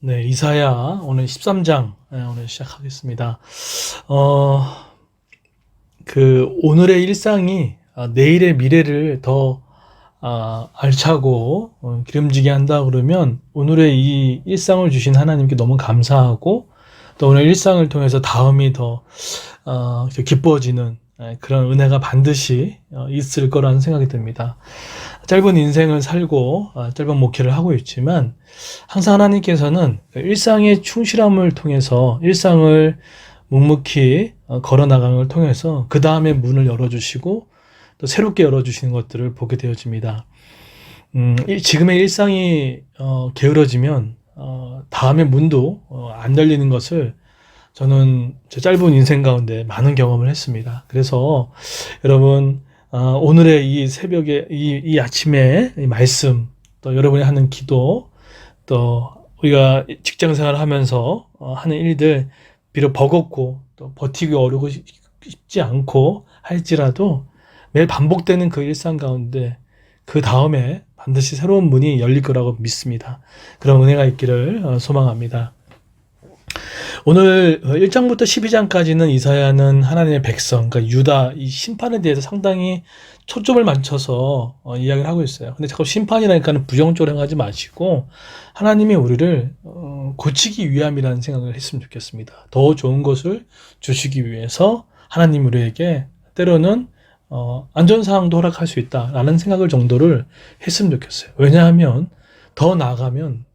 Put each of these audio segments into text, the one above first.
네, 이사야 오늘 13장 오늘 시작하겠습니다. 어, 오늘의 일상이 내일의 미래를 더 알차고 기름지게 한다 그러면 오늘의 이 일상을 주신 하나님께 너무 감사하고 또 오늘 일상을 통해서 다음이 더 기뻐지는 그런 은혜가 반드시 있을 거라는 생각이 듭니다. 짧은 인생을 살고 짧은 목회를 하고 있지만 항상 하나님께서는 일상의 충실함을 통해서 일상을 묵묵히 걸어나가는 걸 통해서 그 다음에 문을 열어주시고 또 새롭게 열어주시는 것들을 보게 되어집니다. 지금의 일상이 게으러지면 다음의 문도 안 열리는 것을 저는 제 짧은 인생 가운데 많은 경험을 했습니다. 그래서 여러분 오늘의 이 새벽에 이 아침에 이 말씀 또 여러분이 하는 기도 또 우리가 직장 생활을 하면서 하는 일들 비록 버겁고 또 버티기 어려고 쉽지 않고 할지라도 매일 반복되는 그 일상 가운데 그 다음에 반드시 새로운 문이 열릴 거라고 믿습니다. 그런 은혜가 있기를 소망합니다. 오늘 1장부터 12장까지는 이사야는 하나님의 백성, 그러니까 유다 이 심판에 대해서 상당히 초점을 맞춰서 이야기를 하고 있어요. 근데 자꾸 심판이라니까는 부정적으로 하지 마시고 하나님이 우리를 고치기 위함이라는 생각을 했으면 좋겠습니다. 더 좋은 것을 주시기 위해서 하나님 우리에게 때로는 안전사항도 허락할 수 있다라는 생각을 정도를 했으면 좋겠어요. 왜냐하면 더 나아가면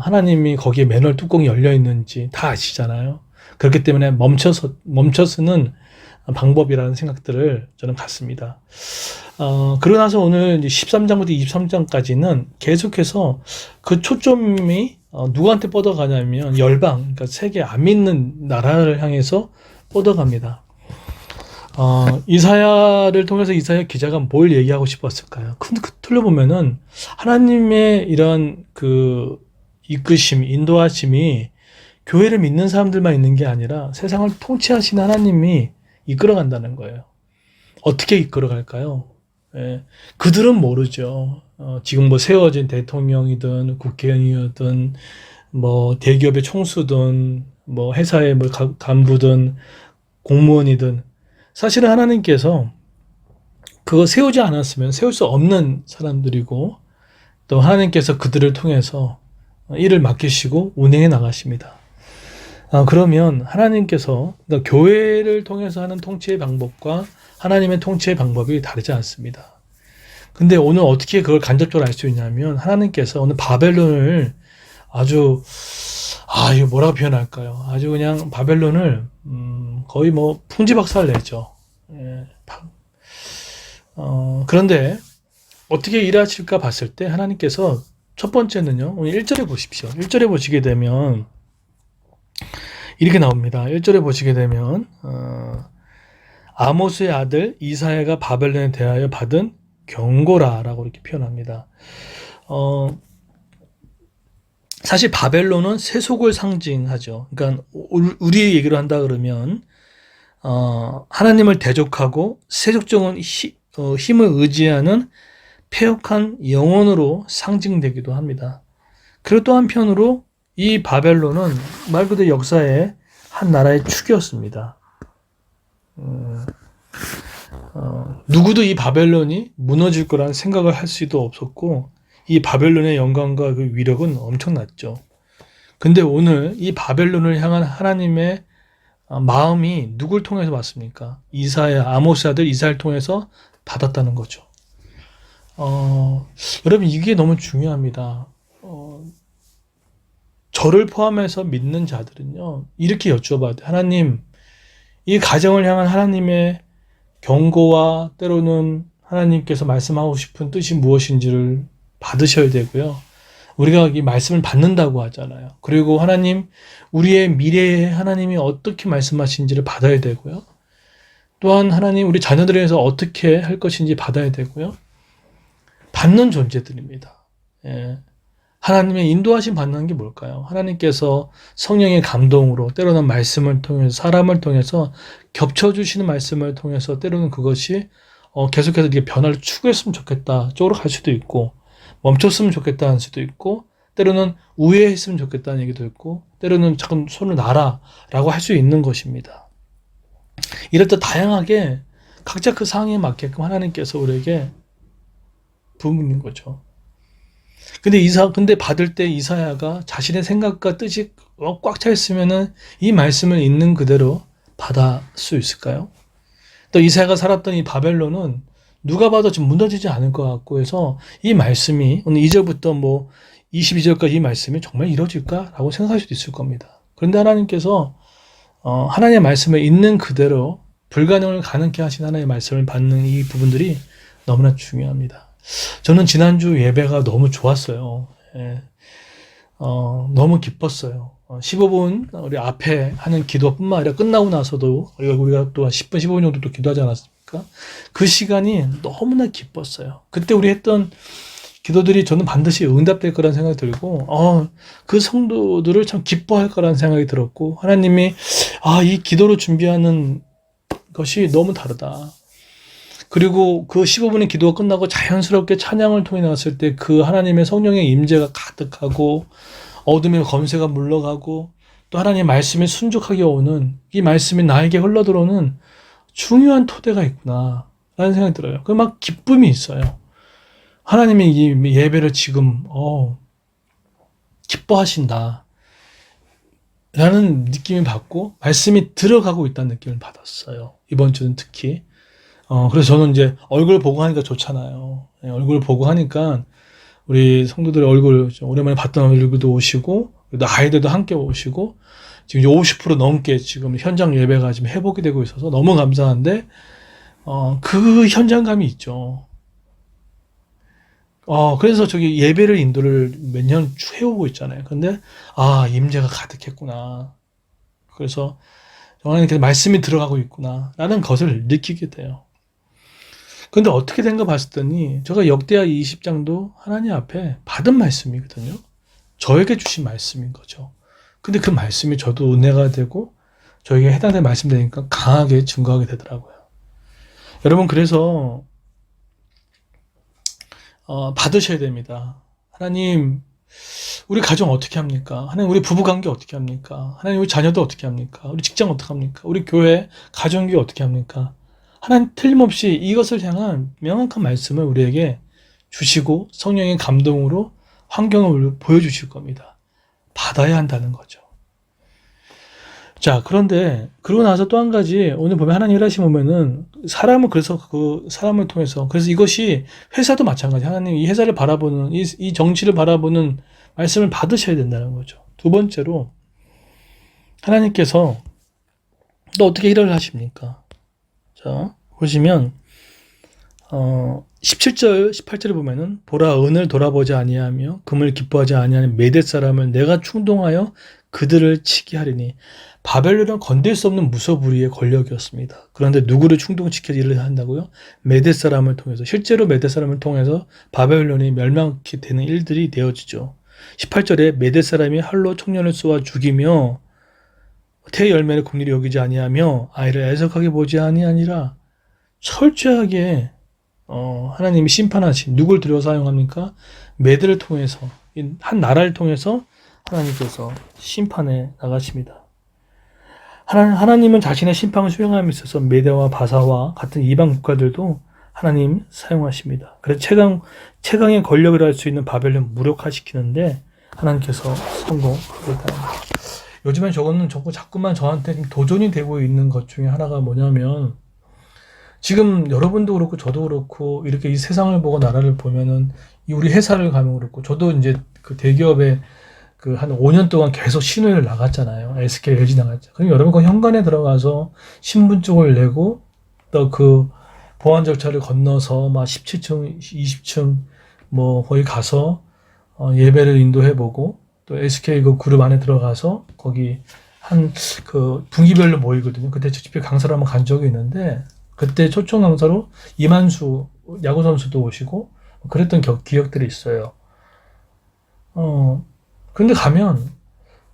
하나님이 거기에 맨홀 뚜껑이 열려 있는지 다 아시잖아요. 그렇기 때문에 멈춰서는 방법이라는 생각들을 저는 갖습니다. 그러고 나서 오늘 13장부터 23장까지는 계속해서 그 초점이 누구한테 뻗어가냐면 열방, 그러니까 세계 안 믿는 나라를 향해서 뻗어갑니다. 이사야를 통해서 이사야 기자가 뭘 얘기하고 싶었을까요? 근데 그 틀려보면은 하나님의 이런 이끄심, 인도하심이 교회를 믿는 사람들만 있는 게 아니라 세상을 통치하시는 하나님이 이끌어간다는 거예요. 어떻게 이끌어갈까요? 그들은 모르죠. 지금 세워진 대통령이든 국회의원이든 대기업의 총수든 회사의 간부든 공무원이든 사실은 하나님께서 그거 세우지 않았으면 세울 수 없는 사람들이고 또 하나님께서 그들을 통해서 일을 맡기시고 운행해 나가십니다. 그러면 하나님께서 그러니까 교회를 통해서 하는 통치의 방법과 하나님의 통치의 방법이 다르지 않습니다. 근데 오늘 어떻게 그걸 간접적으로 알 수 있냐면 하나님께서 오늘 바벨론을 아주 이거 뭐라고 표현할까요? 아주 그냥 바벨론을 거의 풍지박살 내죠. 그런데 어떻게 일하실까 봤을 때 하나님께서 첫 번째는요. 오늘 1절에 보십시오. 1절에 보시게 되면 이렇게 나옵니다. 1절에 보시게 되면 아모스의 아들 이사야가 바벨론에 대하여 받은 경고라라고 이렇게 표현합니다. 사실 바벨론은 세속을 상징하죠. 그러니까 우리의 얘기로 한다 그러면 하나님을 대적하고 세속적인 힘을 의지하는 폐역한 영혼으로 상징되기도 합니다. 그리고 또 한편으로 이 바벨론은 말 그대로 역사의 한 나라의 축이었습니다. 누구도 이 바벨론이 무너질 거라는 생각을 할 수도 없었고 이 바벨론의 영광과 그 위력은 엄청났죠. 근데 오늘 이 바벨론을 향한 하나님의 마음이 누굴 통해서 왔습니까? 이사야, 아모스 아들 이사야를 통해서 받았다는 거죠. 여러분 이게 너무 중요합니다. 저를 포함해서 믿는 자들은요 이렇게 여쭤봐야 돼요. 하나님, 이 가정을 향한 하나님의 경고와 때로는 하나님께서 말씀하고 싶은 뜻이 무엇인지를 받으셔야 되고요. 우리가 이 말씀을 받는다고 하잖아요. 그리고 하나님, 우리의 미래에 하나님이 어떻게 말씀하신지를 받아야 되고요. 또한 하나님, 우리 자녀들에 대해서 어떻게 할 것인지 받아야 되고요. 받는 존재들입니다. 하나님의 인도하심 받는 게 뭘까요? 하나님께서 성령의 감동으로 때로는 말씀을 통해서 사람을 통해서 겹쳐주시는 말씀을 통해서 때로는 그것이 계속해서 이렇게 변화를 추구했으면 좋겠다 쪽으로 갈 수도 있고 멈췄으면 좋겠다는 수도 있고 때로는 우회했으면 좋겠다는 얘기도 있고, 때로는 잠깐 손을 놔라 라고 할 수 있는 것입니다. 이럴 때 다양하게 각자 그 상황에 맞게끔 하나님께서 우리에게 부으는 거죠. 근데 받을 때 이사야가 자신의 생각과 뜻이 꽉 차 있으면은 이 말씀을 있는 그대로 받을 수 있을까요? 또 이사야가 살았던 이 바벨론은 누가 봐도 좀 무너지지 않을 것 같고 해서 이 말씀이 오늘 2절부터 뭐 22절까지 이 말씀이 정말 이루어질까라고 생각할 수도 있을 겁니다. 그런데 하나님께서 하나님의 말씀을 있는 그대로 불가능을 가능케 하신 하나님의 말씀을 받는 이 부분들이 너무나 중요합니다. 저는 지난주 예배가 너무 좋았어요. 예. 너무 기뻤어요. 15분 우리 앞에 하는 기도뿐만 아니라 끝나고 나서도 우리가 또 10분, 15분 정도 또 기도하지 않았습니까? 그 시간이 너무나 기뻤어요. 그때 우리 했던 기도들이 저는 반드시 응답될 거라는 생각이 들고, 그 성도들을 참 기뻐할 거라는 생각이 들었고, 하나님이, 이 기도로 준비하는 것이 너무 다르다. 그리고 그 15분의 기도가 끝나고 자연스럽게 찬양을 통해 나왔을 때 그 하나님의 성령의 임재가 가득하고, 어둠의 검새가 물러가고, 또 하나님의 말씀에 순종하게 오는, 이 말씀이 나에게 흘러들어오는 중요한 토대가 있구나, 라는 생각이 들어요. 그 막 기쁨이 있어요. 하나님이 이 예배를 지금 기뻐하신다 라는 느낌을 받고 말씀이 들어가고 있다는 느낌을 받았어요. 이번 주는 특히. 그래서 저는 이제 얼굴 보고 하니까 좋잖아요. 얼굴 보고 하니까 우리 성도들의 얼굴, 오랜만에 봤던 얼굴도 오시고, 아이들도 함께 오시고, 지금 이제 50% 넘게 지금 현장 예배가 지금 회복이 되고 있어서 너무 감사한데, 그 현장감이 있죠. 그래서 저기 예배를 인도를 몇 년 해오고 있잖아요. 근데, 임재가 가득했구나. 그래서, 하나님께서 말씀이 들어가고 있구나. 라는 것을 느끼게 돼요. 근데 어떻게 된가 봤더니, 제가 역대하 20장도 하나님 앞에 받은 말씀이거든요. 저에게 주신 말씀인 거죠. 근데 그 말씀이 저도 은혜가 되고, 저에게 해당되는 말씀 되니까 강하게 증거하게 되더라고요. 여러분, 그래서, 받으셔야 됩니다. 하나님, 우리 가정 어떻게 합니까? 하나님, 우리 부부관계 어떻게 합니까? 하나님, 우리 자녀도 어떻게 합니까? 우리 직장 어떻게 합니까? 우리 교회, 가정교회 어떻게 합니까? 하나님, 틀림없이 이것을 향한 명확한 말씀을 우리에게 주시고 성령의 감동으로 환경을 보여주실 겁니다. 받아야 한다는 거죠. 자, 그런데 그러고 나서 또 한 가지, 오늘 보면 하나님 일하시 보면은 사람을, 그래서 그 사람을 통해서, 그래서 이것이 회사도 마찬가지. 하나님 이 회사를 바라보는, 이 정치를 바라보는 말씀을 받으셔야 된다는 거죠. 두 번째로 하나님께서 또 어떻게 일을 하십니까? 자, 보시면 17절, 18절에 보면은 보라, 은을 돌아보지 아니하며 금을 기뻐하지 아니하는 메대 사람을 내가 충동하여 그들을 치게 하리니. 바벨론은 건들 수 없는 무소불위의 권력이었습니다. 그런데 누구를 충동시켜 일을 한다고요? 메대 사람을 통해서. 실제로 메대 사람을 통해서 바벨론이 멸망케 되는 일들이 되어지죠. 18절에 메대 사람이 활로 청년을 쏘아 죽이며 태 열매를 긍휼히 여기지 아니하며 아이를 애석하게 보지 아니하니라. 철저하게 하나님이 심판하신, 누굴 들여 사용합니까? 메대를 통해서, 한 나라를 통해서 하나님께서 심판해 나가십니다. 하나님은 자신의 심판을 수행함에 있어서 메대와 바사와 같은 이방 국가들도 하나님 사용하십니다. 그래서 최강의 권력을 할 수 있는 바벨론 무력화시키는데 하나님께서 성공하겠다. 요즘엔 저거는 자꾸만 저한테 도전이 되고 있는 것 중에 하나가 뭐냐면, 지금 여러분도 그렇고 저도 그렇고 이렇게 이 세상을 보고 나라를 보면은, 우리 회사를 가면 그렇고, 저도 이제 그 대기업에 그 한 5년 동안 계속 신호를 나갔잖아요. SK, LG 나갔죠. 그럼 여러분 그 현관에 들어가서 신분증을 내고 또 그 보안 절차를 건너서 막 17층, 20층 뭐 거기 가서 예배를 인도해보고, 또 SK 그 그룹 안에 들어가서 거기 한 그 분기별로 모이거든요. 그때 집회 강사를 한번 간 적이 있는데, 그때 초청 강사로 이만수 야구 선수도 오시고 그랬던 기억들이 있어요. 근데 가면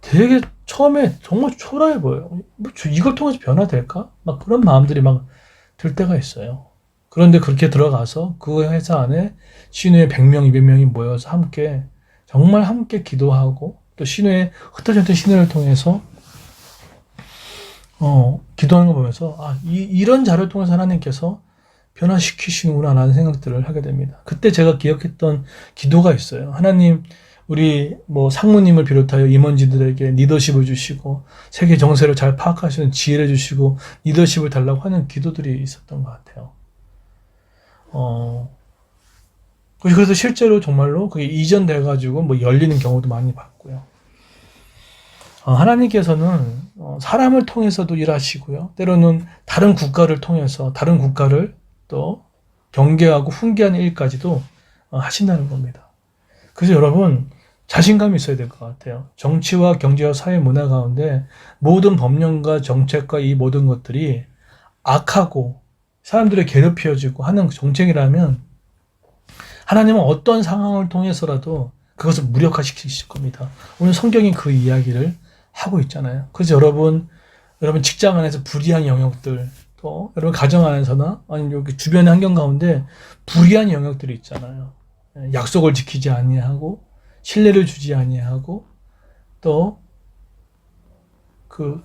되게 처음에 정말 초라해 보여요. 뭐 이걸 통해서 변화될까? 막 그런 마음들이 막 들 때가 있어요. 그런데 그렇게 들어가서 그 회사 안에 신우의 100명, 200명이 모여서 함께 정말 함께 기도하고 또 신뢰에 흩어졌던 신뢰를 통해서 기도하는 거 보면서 이런 자료를 통해서 하나님께서 변화시키시는구나 라는 생각들을 하게 됩니다. 그때 제가 기억했던 기도가 있어요. 하나님, 우리 상무님을 비롯하여 임원진들에게 리더십을 주시고 세계 정세를 잘 파악하시는 지혜를 주시고 리더십을 달라고 하는 기도들이 있었던 것 같아요. 그래서 실제로 정말로 그게 이전돼가지고 열리는 경우도 많이 봤고요. 하나님께서는 사람을 통해서도 일하시고요. 때로는 다른 국가를 통해서 다른 국가를 또 경계하고 훈계하는 일까지도 하신다는 겁니다. 그래서 여러분 자신감이 있어야 될 것 같아요. 정치와 경제와 사회 문화 가운데 모든 법령과 정책과 이 모든 것들이 악하고 사람들을 괴롭혀지고 하는 정책이라면 하나님은 어떤 상황을 통해서라도 그것을 무력화시키실 겁니다. 오늘 성경이 그 이야기를 하고 있잖아요. 그래서 여러분 직장 안에서 불이한 영역들, 또 여러분 가정 안에서나 아니면 여기 주변의 환경 가운데 불이한 영역들이 있잖아요. 약속을 지키지 아니하고 신뢰를 주지 아니하고 또 그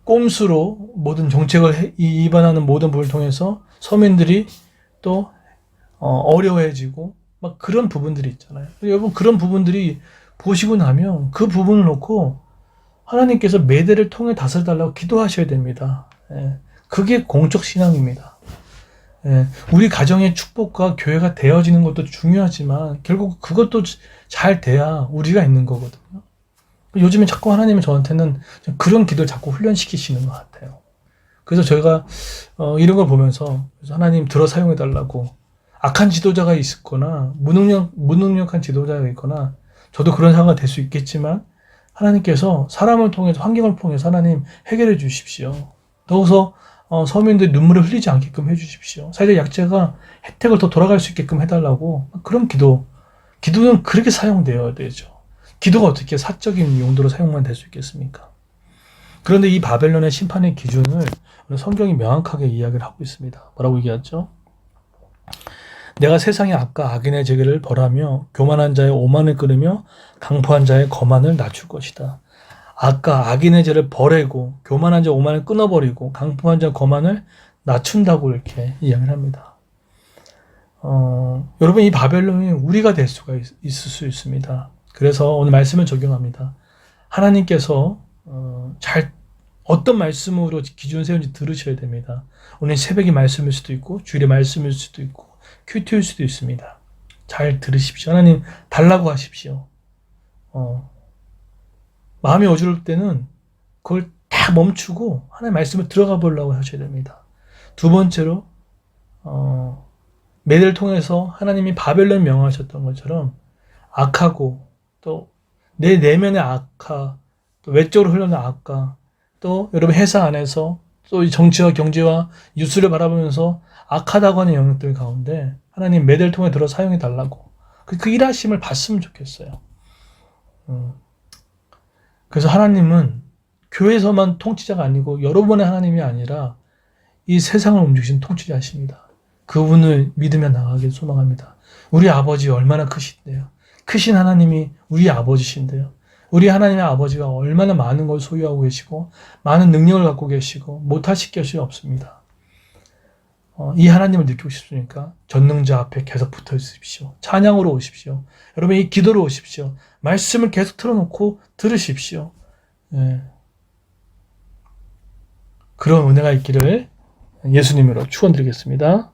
꼼수로 모든 정책을 위반하는 모든 부분을 통해서 서민들이 또 어려워해지고 막 그런 부분들이 있잖아요. 여러분 그런 부분들이 보시고 나면 그 부분을 놓고 하나님께서 매대를 통해 다스려달라고 기도하셔야 됩니다. 그게 공적 신앙입니다. 우리 가정의 축복과 교회가 되어지는 것도 중요하지만 결국 그것도 잘 돼야 우리가 있는 거거든요. 요즘에 자꾸 하나님은 저한테는 그런 기도를 자꾸 훈련시키시는 것 같아요. 그래서 저희가 이런 걸 보면서 하나님 들어 사용해달라고 악한 지도자가 있거나 무능력한 지도자가 있거나 저도 그런 상황이 될 수 있겠지만 하나님께서 사람을 통해서 환경을 통해서 하나님 해결해 주십시오. 더워서 서민들이 눈물을 흘리지 않게끔 해주십시오. 사회적 약자가 혜택을 더 돌아갈 수 있게끔 해달라고 그런 기도는 그렇게 사용되어야 되죠. 기도가 어떻게 사적인 용도로 사용만 될 수 있겠습니까? 그런데 이 바벨론의 심판의 기준을 성경이 명확하게 이야기를 하고 있습니다. 뭐라고 얘기하죠? 내가 세상의 악과 악인의 재계를 벌하며 교만한 자의 오만을 끊으며 강포한 자의 거만을 낮출 것이다. 악과 악인의 죄를 벌애고 교만한 자 오만을 끊어버리고 강포한 자 거만을 낮춘다고 이렇게 이야기를 합니다. 여러분 이 바벨론이 우리가 될 수가 있을 수 있습니다. 그래서 오늘 말씀을 적용합니다. 하나님께서 어떤 말씀으로 기준을 세운지 들으셔야 됩니다. 오늘 새벽의 말씀일 수도 있고 주일의 말씀일 수도 있고 큐티일 수도 있습니다. 잘 들으십시오. 하나님 달라고 하십시오. 마음이 어지러울 때는 그걸 다 멈추고 하나님의 말씀을 들어가 보려고 하셔야 됩니다. 두 번째로 매를 통해서 하나님이 바벨론 명하셨던 것처럼 악하고 또 내 내면의 악화, 또 외적으로 흘러나는 악화, 또 여러분 회사 안에서 또 이 정치와 경제와 뉴스를 바라보면서 악하다고 하는 영역들 가운데 하나님 매를 통해 들어 사용해 달라고 그 일하심을 봤으면 좋겠어요. 그래서 하나님은 교회에서만 통치자가 아니고 여러분의 하나님이 아니라 이 세상을 움직이신 통치자이십니다. 그분을 믿으며 나가길 소망합니다. 우리 아버지 얼마나 크신데요. 크신 하나님이 우리 아버지신데요. 우리 하나님의 아버지가 얼마나 많은 걸 소유하고 계시고 많은 능력을 갖고 계시고 못하실 것이 없습니다. 이 하나님을 느끼고 싶으니까 전능자 앞에 계속 붙어 있으십시오. 찬양으로 오십시오. 여러분 이 기도로 오십시오. 말씀을 계속 틀어놓고 들으십시오. 그런 은혜가 있기를 예수님으로 축원드리겠습니다.